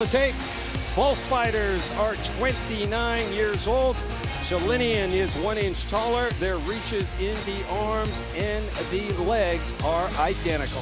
The tape. Both fighters are 29 years old. Sholinian is 1 inch taller. Their reaches in the arms and the legs are identical.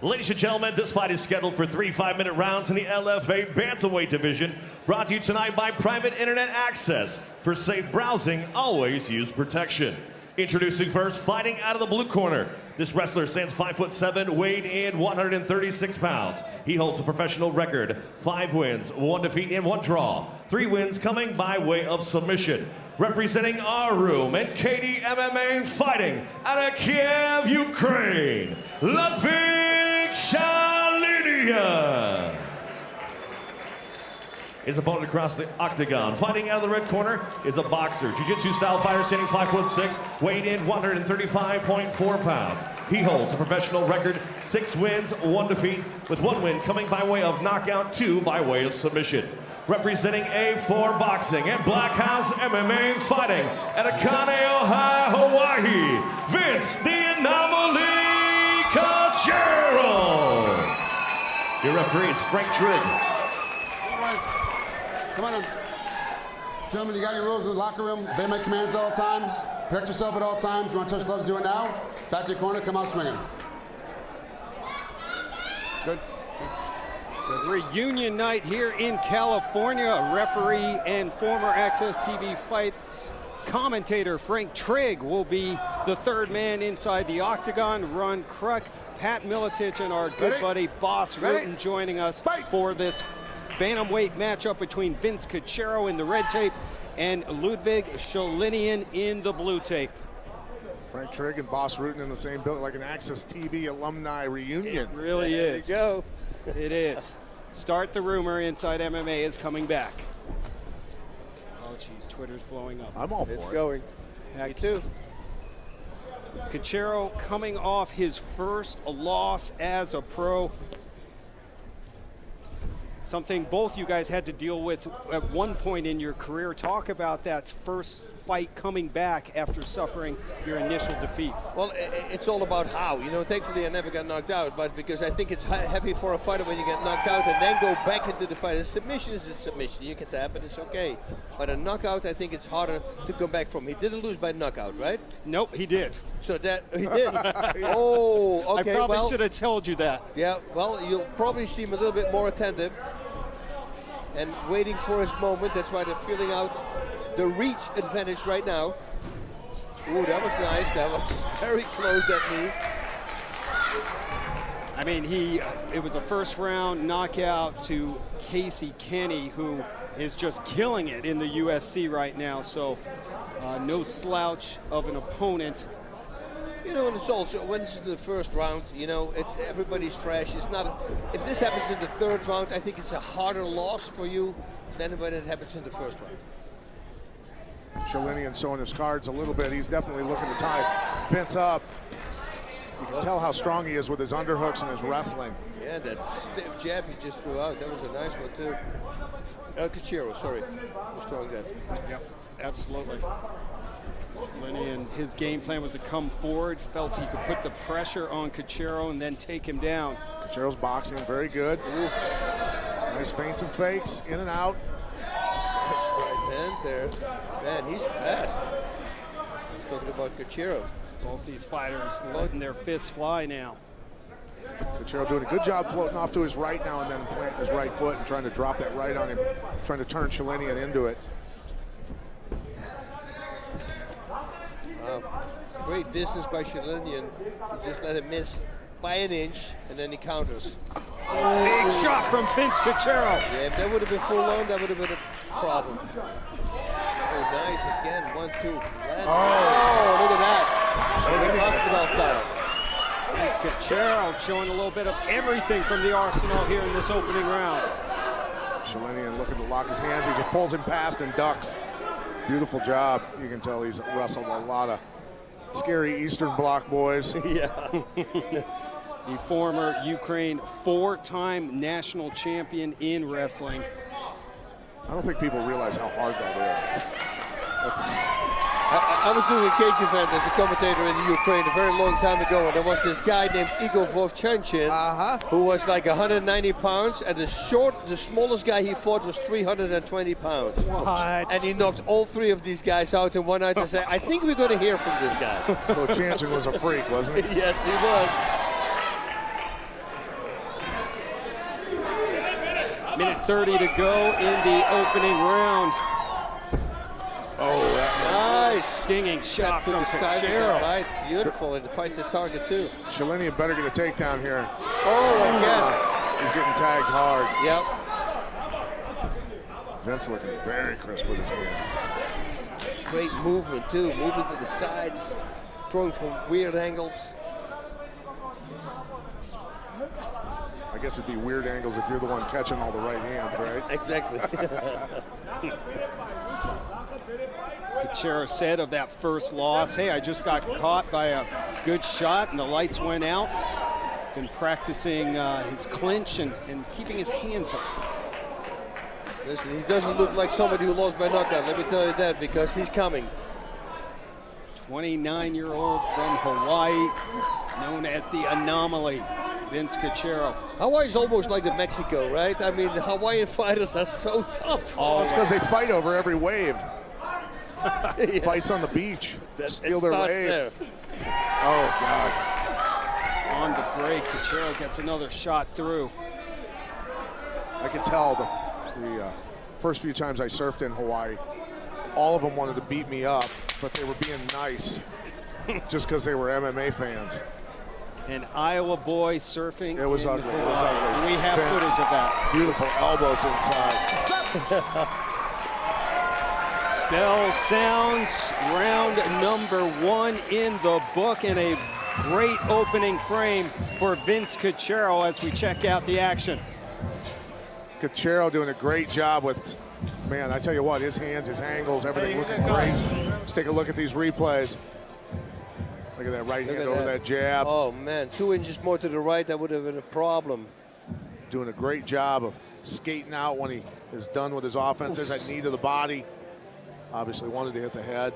Ladies and gentlemen, this fight is scheduled for 3 5-minute rounds in the LFA bantamweight division. Brought to you tonight by Private Internet Access. For safe browsing, always use protection. Introducing first, fighting out of the blue corner. This wrestler stands 5'7", weighed in 136 pounds. He holds a professional record, 5 wins, 1 defeat, and 1 draw. 3 wins coming by way of submission. Representing our room and KD MMA fighting out of Kiev, Ukraine, Liudvik Sholinian. His opponent across the octagon, fighting out of the red corner, is a boxer, jiu-jitsu style fighter standing 5'6", weighed in 135.4 pounds. He holds a professional record, 6 wins, 1 defeat, with 1 win coming by way of knockout, 2 by way of submission. Representing A4 Boxing and Black House MMA fighting out of Cachero, Hawaii, Vince the Anomaly Cachero. Your referee is Frank Trigg. Come on, gentlemen, you got your rules in the locker room. Obey my commands at all times. Protect yourself at all times. You want to touch gloves, do it now. Back to your corner, come out swinging. Good. The reunion night here in California. Referee and former Access TV fights commentator Frank Trigg will be the 3rd man inside the octagon. Ron Kruk, Pat Miletich, and our good buddy Boss Rutan joining us for this bantamweight matchup between Vince Cachero in the red tape and Liudvik Sholinian in the blue tape. Frank Trigg and Boss Rutan in the same building, like an Access TV alumni reunion. It really is. There you go. It is. Start the rumor inside MMA is coming back. Oh, geez, Twitter's blowing up. I'm all for it. It's going. Heck. Me too. Cachero coming off his first loss as a pro. Something both you guys had to deal with at one point in your career. Talk about that first fight coming back after suffering your initial defeat. Well, it's all about how. You know, thankfully I never got knocked out, but because I think it's heavy for a fighter when you get knocked out and then go back into the fight. A submission is a submission. You can tap it, it's okay. But a knockout, I think it's harder to come back from. He didn't lose by knockout, right? Nope, he did. So that, he did. Oh, okay. I probably should have told you that. Yeah, well, you'll probably see him a little bit more attentive and waiting for his moment. That's why they're feeling out the reach advantage right now. Ooh, that was nice. That was very close, that knee. I mean, it was a first round knockout to Casey Kenny, who is just killing it in the UFC right now. So no slouch of an opponent. You know, and it's also, when it's in the first round, you know, it's everybody's fresh. It's not, if this happens in the 3rd round, I think it's a harder loss for you than when it happens in the first round. Sholinian showing his cards a little bit. He's definitely looking to tie Vince up. You can tell how strong he is with his underhooks and his wrestling. Yeah, that stiff jab he just threw out, that was a nice one too. Cachero, sorry, was throwing that. Yep, absolutely. And his game plan was to come forward, felt he could put the pressure on Cachero and then take him down. Cachero's boxing, very good. Ooh. Nice feints and fakes, in and out. That's right hand there. Man, he's fast. Talking about Cachero. Both these fighters letting their fists fly now. Cachero doing a good job floating off to his right now and then planting his right foot and trying to drop that right on him, trying to turn Sholinian into it. Great distance by Sholinian. He just let him miss by an inch, and then he counters. Big shot from Vince Cachero. Yeah, if that would have been full on, that would have been a problem. Oh, nice again. 1-2. Oh, look at that. Hospital style. Vince Cachero showing a little bit of everything from the arsenal here in this opening round. Sholinian looking to lock his hands. He just pulls him past and ducks. Beautiful job. You can tell he's wrestled a lot of scary Eastern Bloc boys. Yeah. The former Ukraine 4-time national champion in wrestling. I don't think people realize how hard that is. I was doing a cage event as a commentator in the Ukraine a very long time ago, and there was this guy named Igor Vovchanchin, who was like 190 pounds, and the smallest guy he fought was 320 pounds. What? And he knocked all three of these guys out in one night. I said, I think we're going to hear from this guy. Vovchanchin was a freak, wasn't he? Yes, he was. Minute 30 to go in the opening round. Oh, Nice stinging shot from Cachero. Right, beautiful, and it fights a target too. Sholinian better get a takedown here. Oh, again. He's getting tagged hard. Yep. Vince looking very crisp with his hands. Great movement too, moving to the sides, throwing from weird angles. I guess it'd be weird angles if you're the one catching all the right hands, right? Exactly. Cachero said of that first loss, hey, I just got caught by a good shot and the lights went out. Been practicing his clinch and keeping his hands up. Listen, he doesn't look like somebody who lost by knockout, let me tell you that, because he's coming. 29-year-old from Hawaii, known as the Anomaly, Vince Cachero. Hawaii's almost like the Mexico, right? I mean, the Hawaiian fighters are so tough. Oh, it's because they fight over every wave. Fights on the beach. Steal their wave. There. Oh, God. On the break, Cachero gets another shot through. I can tell the first few times I surfed in Hawaii, all of them wanted to beat me up, but they were being nice just because they were MMA fans. An Iowa boy surfing. It was in ugly. Hawaii. It was ugly. We have Vince, footage of that. Beautiful elbows inside. Bell sounds, round number 1 in the book, and a great opening frame for Vince Cachero as we check out the action. Cachero doing a great job with, man, I tell you what, his hands, his angles, everything looking great. Let's take a look at these replays. Look at that right hand over that jab. Oh, man, 2 inches more to the right, that would have been a problem. Doing a great job of skating out when he is done with his offense. There's that knee to the body. Obviously wanted to hit the head.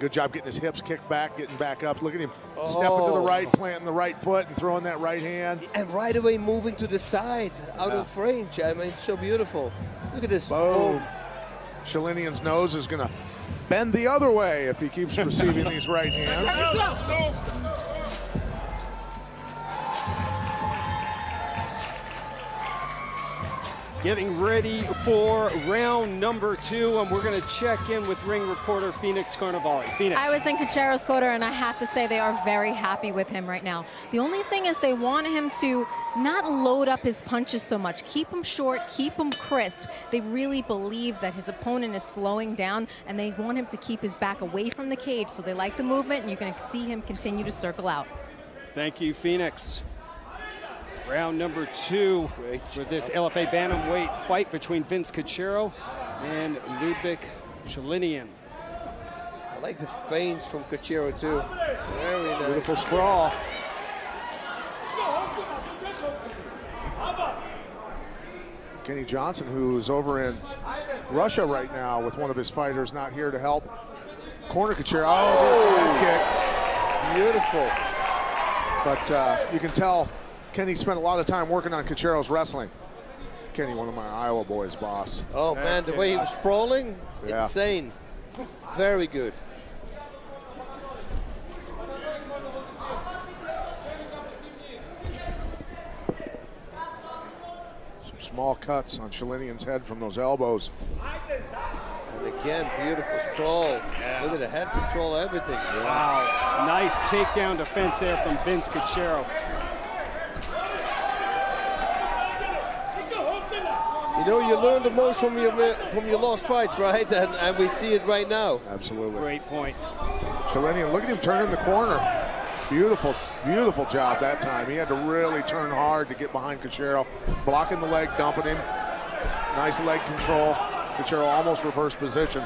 Good job getting his hips kicked back, getting back up. Look at him stepping to the right, planting the right foot, and throwing that right hand. And right away moving to the side, out of range. I mean, it's so beautiful. Look at this. Boom. Sholinian's nose is going to bend the other way if he keeps receiving these right hands. Getting ready for round number 2, and we're going to check in with ring reporter Phoenix Carnevale. Phoenix. I was in Cachero's corner, and I have to say they are very happy with him right now. The only thing is they want him to not load up his punches so much. Keep him short, keep him crisp. They really believe that his opponent is slowing down, and they want him to keep his back away from the cage, so they like the movement, and you're going to see him continue to circle out. Thank you, Phoenix. Round number 2 for this LFA bantamweight fight between Vince Cachero and Liudvik Sholinian. I like the feints from Cachero too. Very nice. Beautiful sprawl. Kenny Johnson, who's over in Russia right now with one of his fighters, not here to help. Corner Cachero. Oh, head kick. Beautiful. But you can tell Kenny spent a lot of time working on Cachero's wrestling. Kenny, one of my Iowa boys, boss. Oh, man, the way he was sprawling, Yeah. insane. Very good. Some small cuts on Sholinian's head from those elbows. And again, beautiful sprawl. Look at the head control, everything. Wow, nice takedown defense there from Vince Cachero. You know, you learn the most from your lost fights, right? And we see it right now. Absolutely. Great point. Sholinian, look at him turning the corner. Beautiful, beautiful job that time. He had to really turn hard to get behind Cachero. Blocking the leg, dumping him. Nice leg control. Cachero almost reverse position.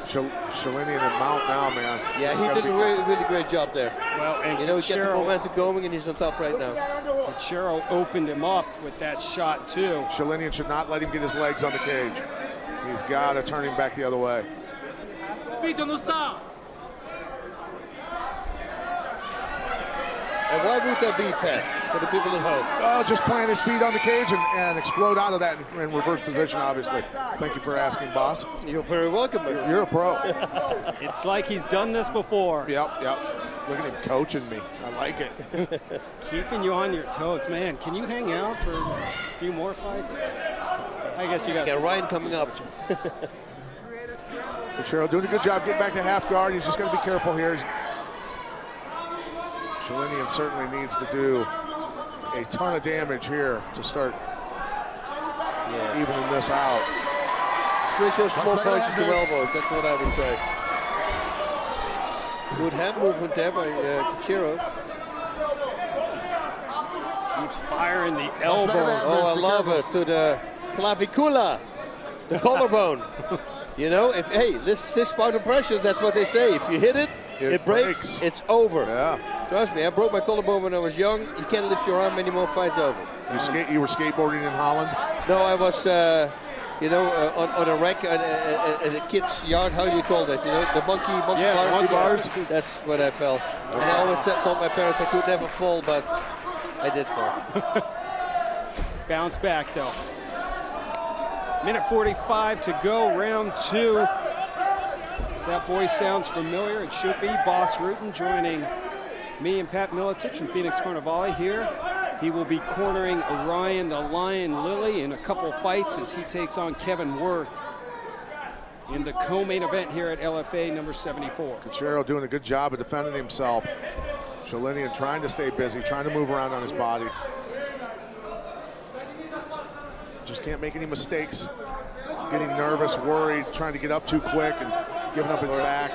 Sholinian and mount now, man. Yeah, he did a really great job there. Well, and You know, he's getting the Cachero, momentum going, and he's on top right now. Cachero opened him up with that shot too. Sholinian should not let him get his legs on the cage. He's got to turn him back the other way. And why would that be, Pat, for the people at home? Oh, just plant his feet on the cage and explode out of that in reverse position, obviously. Thank you for asking, boss. You're very welcome. You're a pro. It's like he's done this before. Yep. Look at him coaching me. I like it. Keeping you on your toes. Man, can you hang out for a few more fights? I guess you got Ryan coming up. Cachero doing a good job getting back to half guard. He's just got to be careful here. Sholinian certainly needs to do a ton of damage here to start evening this out. Switch those small punches to elbows. That's what I would say. Good hand movement there by Cachero. keeps firing the elbow. Oh, I love it. To the clavicula, the collarbone. You know, hey, this 6 pound of pressure, that's what they say. If you hit it, it breaks, it's over. Yeah. Trust me, I broke my collarbone when I was young. You can't lift your arm anymore, fight's over. You were skateboarding in Holland? No, I was, on a rack at a kid's yard. How do you call that? You know, the monkey bars? That's what I felt. And I always told my parents I could never fall, but I did fall. Bounce back, though. Minute 45 to go, round 2. If that voice sounds familiar, it should be Boss Rutan joining me and Pat Miletich from Phoenix Carnivale here. He will be cornering Orion the Lion Lilly in a couple fights as he takes on Kevin Worth in the co-main event here at LFA number 74. Cachero doing a good job of defending himself. Sholinian trying to stay busy, trying to move around on his body. Just can't make any mistakes. Getting nervous, worried, trying to get up too quick and giving up his back.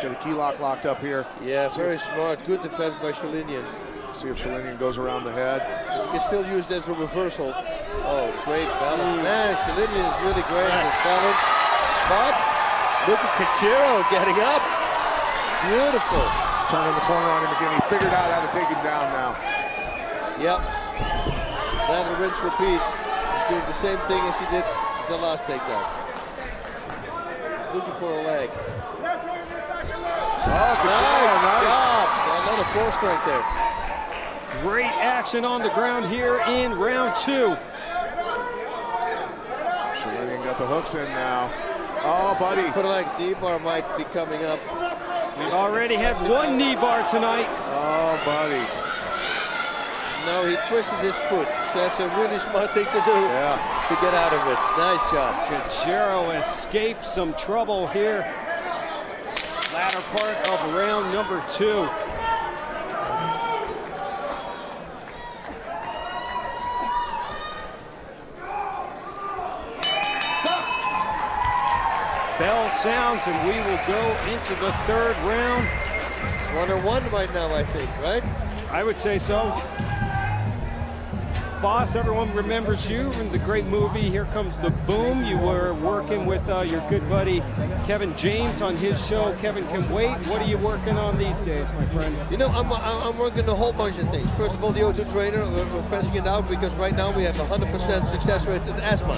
Got a key lock locked up here. Yeah, very smart. Good defense by Sholinian. See if Sholinian goes around the head. You can still use this as a reversal. Oh, great balance. Man, Sholinian is really great with balance. But look at Cachero getting up. Beautiful. Turning the corner on him again. He figured out how to take him down now. Yep. Lather, rinse, repeat. He's doing the same thing as he did the last takedown. He's looking for a leg. Oh, Cachero, nice. A lot of core strength there. Great action on the ground here in round 2. Sholinian got the hooks in now. Oh, buddy. Put like knee bar might be coming up. We've already had one knee bar tonight. Oh, buddy. No, he twisted his foot. So that's a really smart thing to do to get out of it. Nice job. Cachero escaped some trouble here. Latter part of round number 2. Bell sounds and we will go into the 3rd round. 1-1 right now, I think, right? I would say so. Boss, everyone remembers you in the great movie Here Comes the Boom. You were working with your good buddy Kevin James on his show, Kevin Can Wait. What are you working on these days, my friend? You know, I'm working a whole bunch of things. First of all, the O2 trainer, we're pressing it out because right now we have 100% success rate with asthma.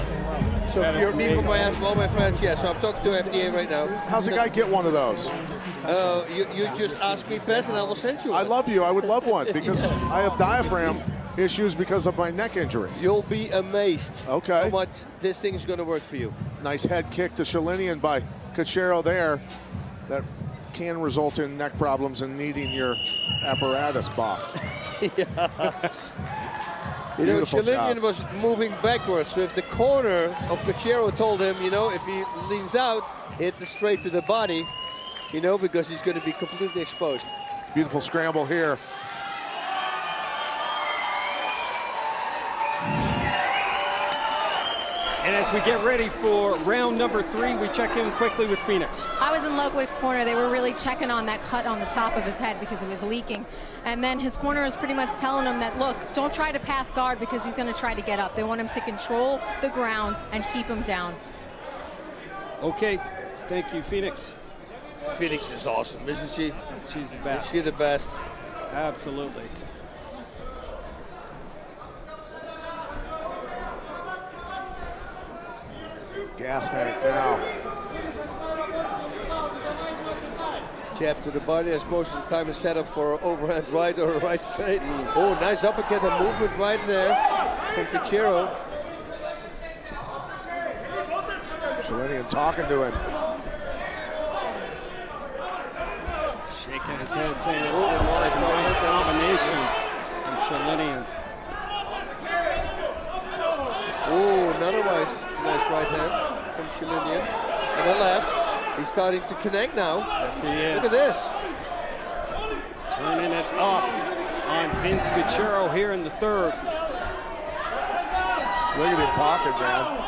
So if you're me for my asthma, all my friends, yes. So I'm talking to FDA right now. How's a guy get one of those? You just ask me, Pat, and I will send you one. I love you. I would love one because I have diaphragm issues because of my neck injury. You'll be amazed how much this thing is going to work for you. Nice head kick to Sholinian by Cachero there. That can result in neck problems and needing your apparatus, boss. You know, Sholinian was moving backwards, so if the corner of Cachero told him, you know, if he leans out, hit the straight to the body, you know, because he's going to be completely exposed. Beautiful scramble here. And as we get ready for round number 3, we check in quickly with Phoenix. I was in Liudvik's corner. They were really checking on that cut on the top of his head because it was leaking. And then his corner is pretty much telling him that, look, don't try to pass guard because he's going to try to get up. They want him to control the ground and keep him down. Okay, thank you, Phoenix. Phoenix is awesome, isn't she? She's the best. She's the best. Absolutely. Gas tank now. Jab to the body, as most of the time is set up for overhand right or a right straight. Oh, nice uppercut and movement right there from Cachero. Sholinian talking to him. Shaking his head, saying it was a nice combination from Sholinian. Oh, another nice right hand from Sholinian. And the left. He's starting to connect now. Yes, he is. Look at this. Turning it up on Vince Cachero here in the third. Look at him talking, man.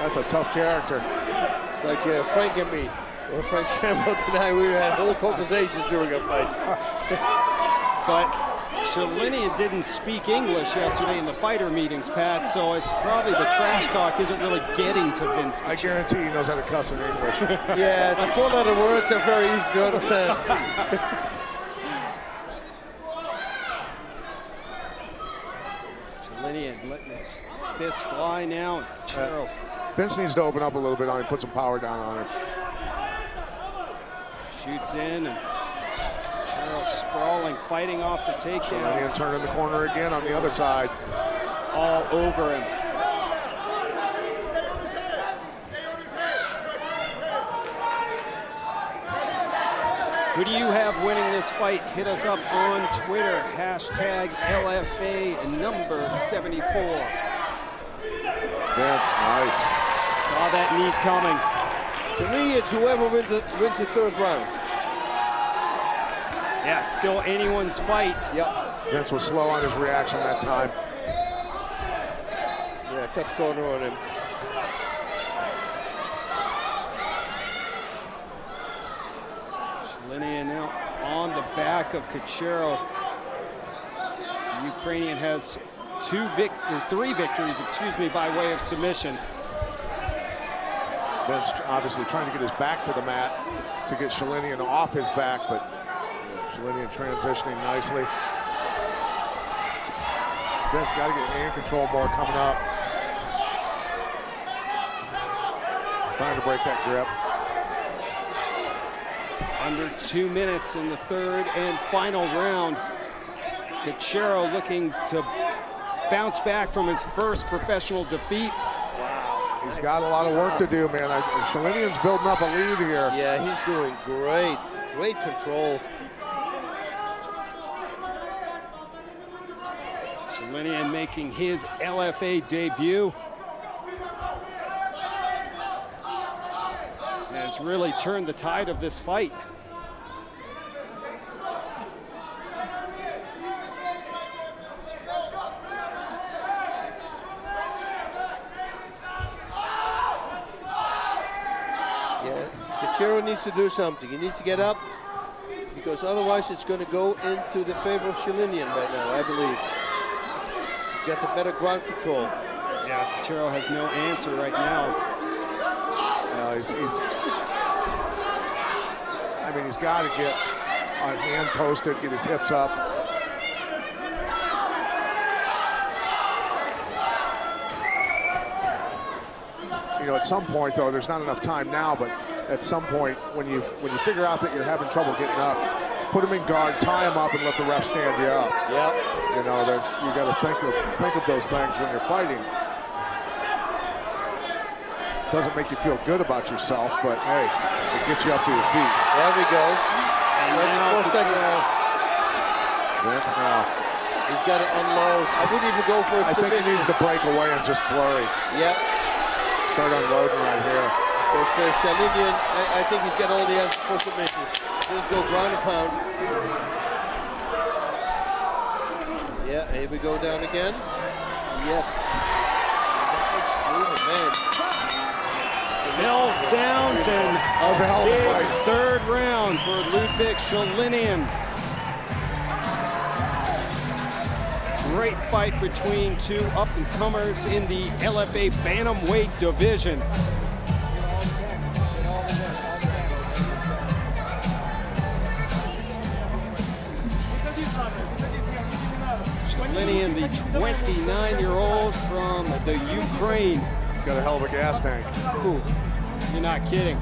That's a tough character. It's like Frank and me. Or Frank Shamrock and I, we had whole conversations during our fights. But Sholinian didn't speak English yesterday in the fighter meetings, Pat, so it's probably the trash talk isn't really getting to Vince Cachero. I guarantee he knows how to cuss in English. Yeah, the 4-letter words are very easy to understand. Sholinian letting his fists fly now. Cachero Vince needs to open up a little bit on him, put some power down on him. shoots in, and Cachero sprawling, fighting off the takedown. Sholinian turning the corner again on the other side. All over him. Who do you have winning this fight? Hit us up on Twitter, hashtag LFA number 74. Vince, nice. Saw that knee coming. To me, it's whoever wins the third round. Yeah, still anyone's fight. Yep. Vince was slow on his reaction that time. Yeah, cut the corner on him. Sholinian now on the back of Cachero. The Ukrainian has three victories, by way of submission. Vince obviously trying to get his back to the mat to get Sholinian off his back, but Sholinian transitioning nicely. Vince got to get hand control more coming up. Trying to break that grip. Under 2 minutes in the third and final round. Cachero looking to bounce back from his first professional defeat. He's got a lot of work to do, man. Sholinian's building up a lead here. Yeah, he's doing great. Great control. Sholinian making his LFA debut. And has really turned the tide of this fight. Cachero needs to do something. He needs to get up, because otherwise it's going to go into the favor of Sholinian right now, I believe. He's got the better ground control. Yeah, Cachero has no answer right now. He's got to get on hand posted, get his hips up. You know, at some point though, there's not enough time now, but at some point when you figure out that you're having trouble getting up, put him in guard, tie him up, and let the ref stand you up. Yep. You know, you got to think of those things when you're fighting. Doesn't make you feel good about yourself, but hey, it gets you up to your feet. There we go. And now Vince now. He's got to unload. I wouldn't even go for a submission. I think he needs to break away and just flurry. Yep. Start unloading right here. Because Sholinian, I think he's got all the answers for submissions. Just go ground and pound. Yeah, here we go down again. Yes. Man. bell sounds, and that was a hell of a fight. Third round for Liudvik Sholinian. Great fight between two up-and-comers in the LFA bantamweight division. Sholinian, the 29-year-old from the Ukraine. He's got a hell of a gas tank. Ooh, you're not kidding.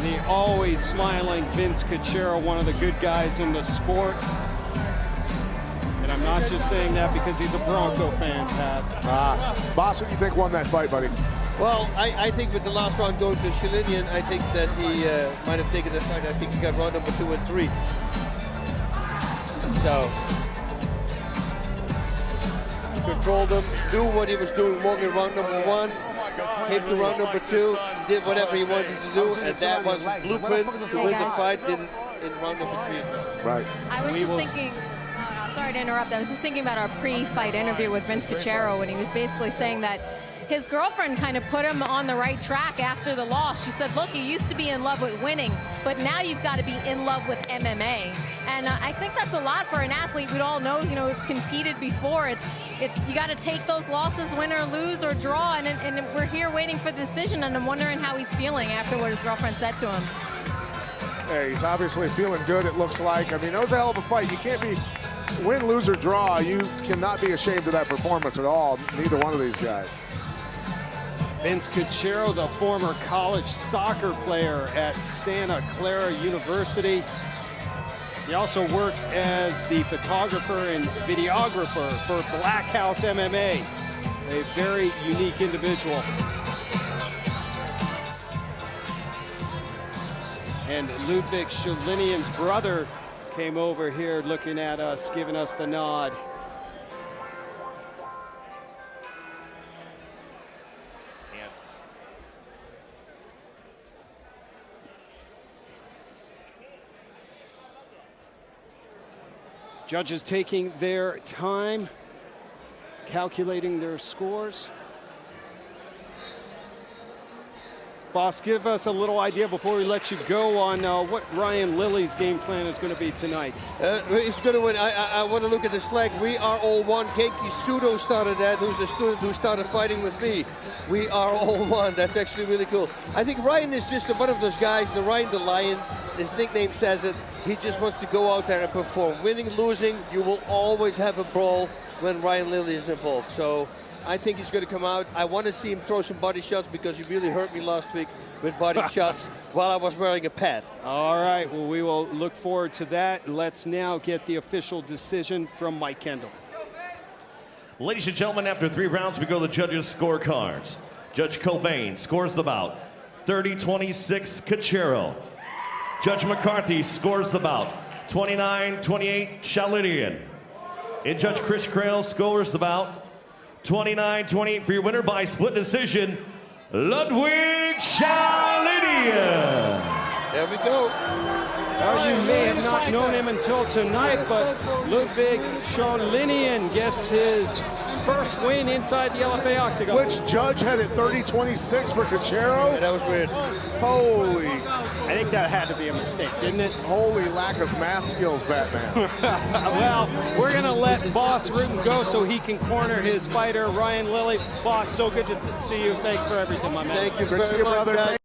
And the always smiling Vince Cachero, one of the good guys in the sport. And I'm not just saying that because he's a Bronco fan, Pat. Boss, who do you think won that fight, buddy? Well, I think with the last round going to Sholinian, I think that he might have taken the fight. I think he got round number 2 and 3. So, controlled him, knew what he was doing wrong in round number 1, came to round number 2, did whatever he wanted to do, and that was his blueprint to win the fight in round number 3. Right. I was just thinking, sorry to interrupt, I was just thinking about our pre-fight interview with Vince Cachero when he was basically saying that his girlfriend kind of put him on the right track after the loss. She said, look, you used to be in love with winning, but now you've got to be in love with MMA. And I think that's a lot for an athlete. We all know, you know, who's competed before. It's you got to take those losses, win or lose or draw, and we're here waiting for the decision, and I'm wondering how he's feeling after what his girlfriend said to him. Hey, he's obviously feeling good, it looks like. I mean, that was a hell of a fight. You can't be win, lose, or draw. You cannot be ashamed of that performance at all, neither one of these guys. Vince Cachero, the former college soccer player at Santa Clara University. He also works as the photographer and videographer for Black House MMA, a very unique individual. And Liudvik Sholinian's brother came over here looking at us, giving us the nod. Judges taking their time, calculating their scores. Boss, give us a little idea before we let you go on what Ryan Lilly's game plan is going to be tonight. He's going to win. I want to look at this flag. We are all one. Keiki Sudo started that, who's a student who started fighting with me. We are all one. That's actually really cool. I think Ryan is just one of those guys, the Ryan the Lion. His nickname says it. He just wants to go out there and perform. Winning, losing, you will always have a brawl when Ryan Lilly is involved. So I think he's going to come out. I want to see him throw some body shots because he really hurt me last week with body shots while I was wearing a pad. All right, well, we will look forward to that. Let's now get the official decision from Mike Kendall. Ladies and gentlemen, after 3 rounds, we go to the judges' scorecards. Judge Cobain scores the bout 30-26 Cachero. Judge McCarthy scores the bout 29-28 Sholinian. And Judge Chris Crail scores the bout 29-28 for your winner by split decision, Liudvik Sholinian. There we go. Now, you may have not known him until tonight, but Liudvik Sholinian gets his first win inside the LFA octagon. Which judge had it 30-26 for Cachero? Yeah, that was weird. Holy. I think that had to be a mistake, didn't it? Holy lack of math skills, Batman. Well, we're going to let Boss Rutan go so he can corner his fighter, Ryan Lilly. Boss, so good to see you. Thanks for everything, my man. Thank you Good to see very you, much, brother. guys.